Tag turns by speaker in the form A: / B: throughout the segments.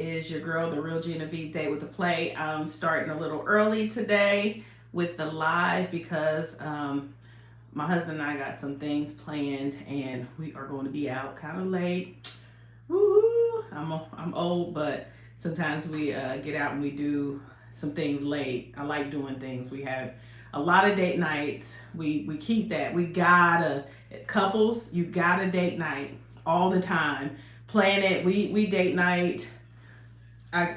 A: Is your girl, the real Gina B, Day with the Play. I'm starting a little early today with the live because my husband and I got some things planned and we are going to be out kind of late. Woo! I'm old, but sometimes we get out and we do some things late. I like doing things. We have a lot of date nights. We keep that. We gotta couples. You gotta date night all the time. Plan it. We date night I,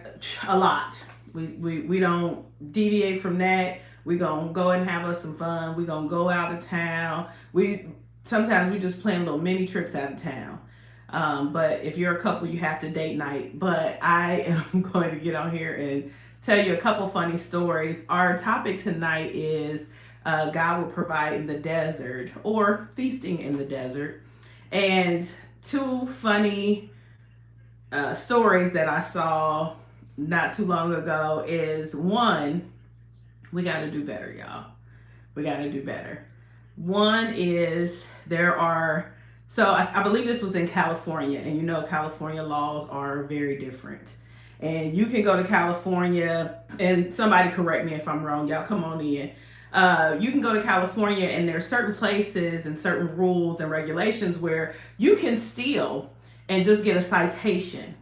A: a lot. We don't deviate from that. We gonna go and have us some fun. We gonna go out of town. We sometimes we just plan little mini trips out of town. But if you're a couple, you have to date night. But I am going to get on here and tell you a couple funny stories. Our topic tonight is God will provide in the desert or feasting in the desert. And two funny stories that I saw not too long ago is one, we got to do better, y'all. We got to do better. One is there are, so I believe this was in California, and you know, California laws are very different. And you can go to California, and somebody correct me if I'm wrong, y'all come on in. You can go to California, and there are certain places and certain rules and regulations where you can steal and just get a citation.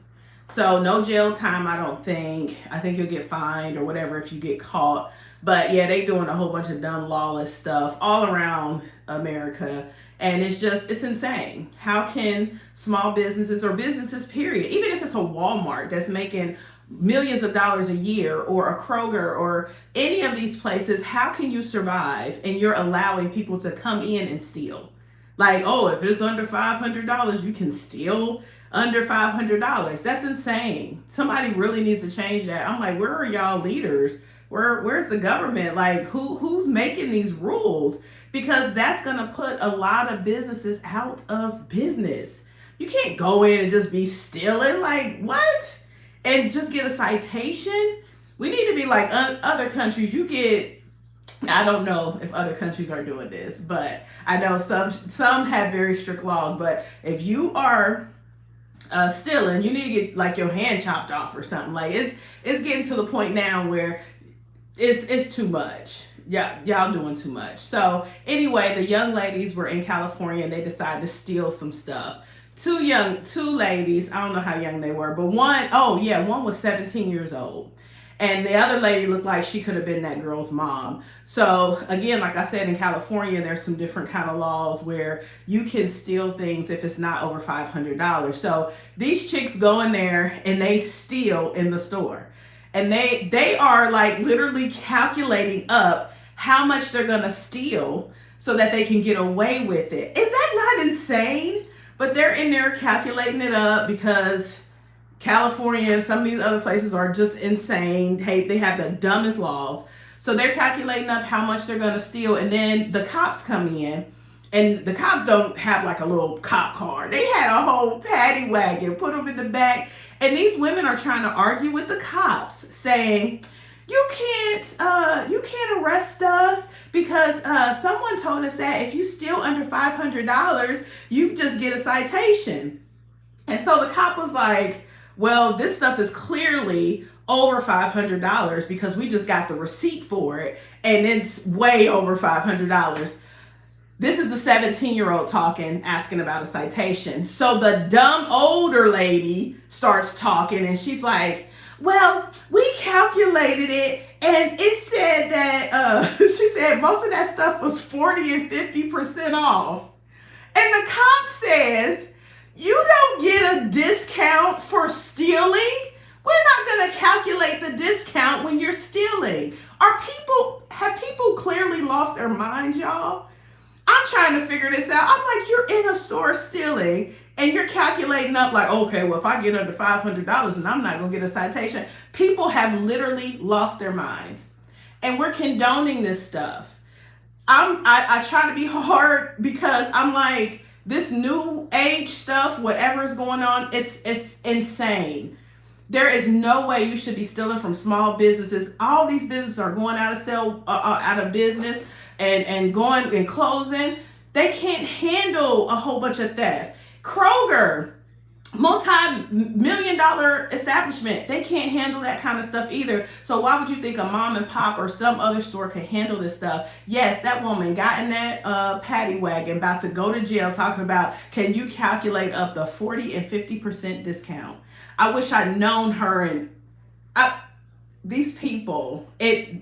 A: So no jail time, I don't think. I think you'll get fined or whatever if you get caught. But yeah, they doing a whole bunch of dumb lawless stuff all around America. And it's insane. How can small businesses or businesses, period, even if it's a Walmart that's making millions of dollars a year or a Kroger or any of these places, how can you survive and you're allowing people to come in and steal? Like, oh, if it's under $500, you can steal under $500. That's insane. Somebody really needs to change that. I'm like, where are y'all leaders? Where's the government? Like, who's making these rules? Because that's gonna put a lot of businesses out of business. You can't go in and just be stealing. Like, what? And just get a citation? We need to be like other countries. You get, I don't know if other countries are doing this, but I know some have very strict laws. But if you are stealing, you need to get like your hand chopped off or something. Like it's getting to the point now where it's too much. Yeah, y'all doing too much. So anyway, the young ladies were in California and they decided to steal some stuff. Two ladies, I don't know how young they were, but one was 17 years old. And the other lady looked like she could have been that girl's mom. So again, like I said, in California, there's some different kind of laws where you can steal things if it's not over $500. So these chicks go in there and they steal in the store. And they are like literally calculating up how much they're gonna steal so that they can get away with it. Is that not insane? But they're in there calculating it up because California and some of these other places are just insane. Hey, they have the dumbest laws. So they're calculating up how much they're going to steal. And then the cops come in. And the cops don't have like a little cop car. They had a whole paddy wagon, put them in the back. And these women are trying to argue with the cops, saying, you can't arrest us because someone told us that if you steal under $500, you just get a citation. And so the cop was like, well, this stuff is clearly over $500 because we just got the receipt for it and it's way over $500. This is the 17-year-old talking, asking about a citation. So the dumb older lady starts talking and she's like, well, we calculated it and it said that, she said most of that stuff was 40 and 50% off. And the cop says, you don't get a discount for stealing. We're not going to calculate the discount when you're stealing. Have people clearly lost their minds, y'all? I'm trying to figure this out. I'm like, you're in a store stealing and you're calculating up like, okay, well, if I get under $500 and I'm not going to get a citation. People have literally lost their minds and we're condoning this stuff. I try to be hard because I'm like, this new age stuff, whatever is going on, it's insane. There is no way you should be stealing from small businesses. All these businesses are going out of business and going and closing. They can't handle a whole bunch of theft. Kroger multi-million dollar establishment. They can't handle that kind of stuff either. So why would you think a mom and pop or some other store could handle this stuff? Yes, that woman got in that paddy wagon about to go to jail talking about, can you calculate up the 40 and 50% discount? I wish I'd known her. And these people,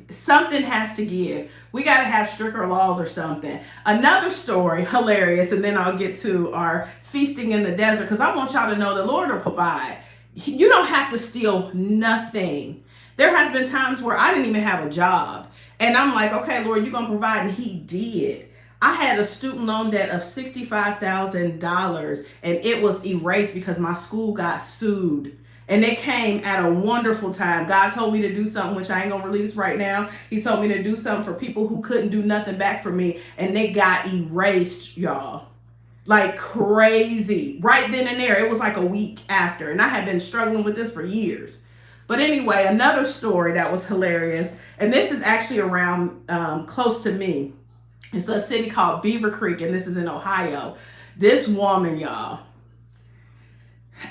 A: something has to give. We got to have stricter laws or something. Another story, hilarious, and then I'll get to our feasting in the desert, because I want y'all to know the Lord will provide. You don't have to steal nothing. There has been times where I didn't even have a job, and I'm like, okay, Lord, you're going to provide, and he did. I had a student loan debt of $65,000, and it was erased because my school got sued. And it came at a wonderful time. God told me to do something, which I ain't gonna release right now. He told me to do something for people who couldn't do nothing back for me, and they got erased, y'all. Like crazy. Right then and there. It was like a week after. And I had been struggling with this for years. But anyway, another story that was hilarious. And this is actually around close to me. It's a city called Beaver Creek, and this is in Ohio. This woman, y'all,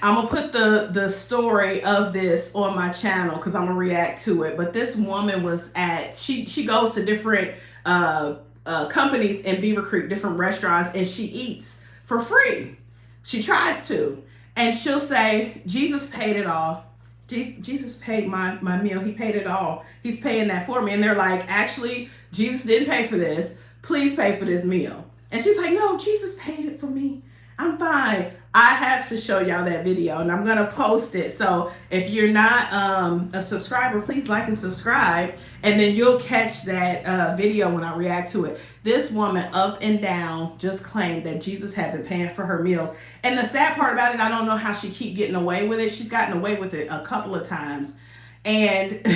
A: I'm gonna put the story of this on my channel because I'm gonna react to it. But this woman was she goes to different companies in Beaver Creek, different restaurants, and she eats for free. She tries to, and she'll say, Jesus paid it all. Jesus paid my meal. He paid it all. He's paying that for me. And they're like, actually, Jesus didn't pay for this. Please pay for this meal. And she's like, no, Jesus paid it for me. I'm fine. I have to show y'all that video, and I'm going to post it. So if you're not a subscriber, please like and subscribe, and then you'll catch that video when I react to it. This woman up and down just claimed that Jesus had been paying for her meals. And the sad part about it, I don't know how she keep getting away with it. She's gotten away with it a couple of times. And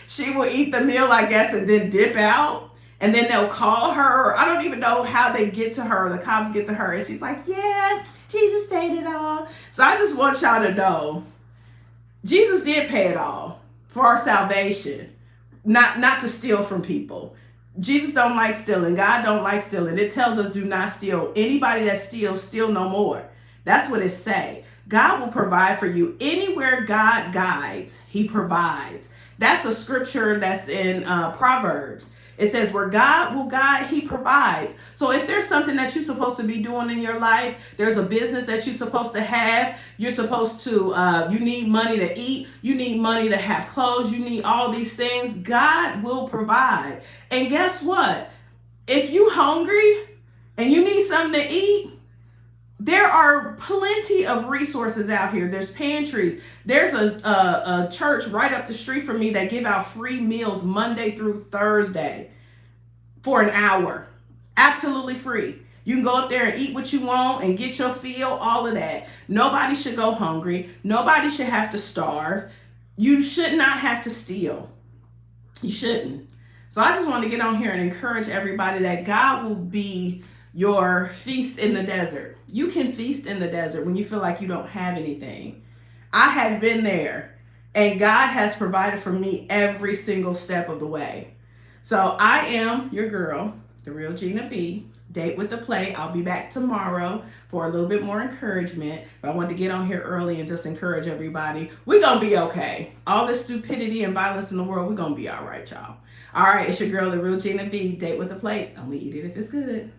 A: she will eat the meal, I guess, and then dip out. And then they'll call her. I don't even know how they get to her. The cops get to her. And she's like, yeah, Jesus paid it all. So I just want y'all to know, Jesus did pay it all for our salvation. Not to steal from people. Jesus don't like stealing. God don't like stealing. It tells us do not steal. Anybody that steals, steal no more. That's what it say. God will provide for you. Anywhere God guides, he provides. That's a scripture that's in Proverbs. It says where God will guide, he provides. So if there's something that you're supposed to be doing in your life, there's a business that you're supposed to have, you're supposed to, you need money to eat, you need money to have clothes, you need all these things, God will provide. And guess what? If you hungry and you need something to eat, there are plenty of resources out here. There's pantries. There's a church right up the street from me that give out free meals Monday through Thursday for an hour. Absolutely free. You can go up there and eat what you want and get your fill, all of that. Nobody should go hungry. Nobody should have to starve. You should not have to steal. You shouldn't. So I just want to get on here and encourage everybody that God will be your feast in the desert. You can feast in the desert when you feel like you don't have anything. I have been there, and God has provided for me every single step of the way. So I am your girl, the real Gina B. Date with the Play. I'll be back tomorrow for a little bit more encouragement, but I wanted to get on here early and just encourage everybody. We're going to be okay. All this stupidity and violence in the world, we're going to be all right, y'all. All right, it's your girl, the real Gina B. Date with the Plate. Only eat it if it's good.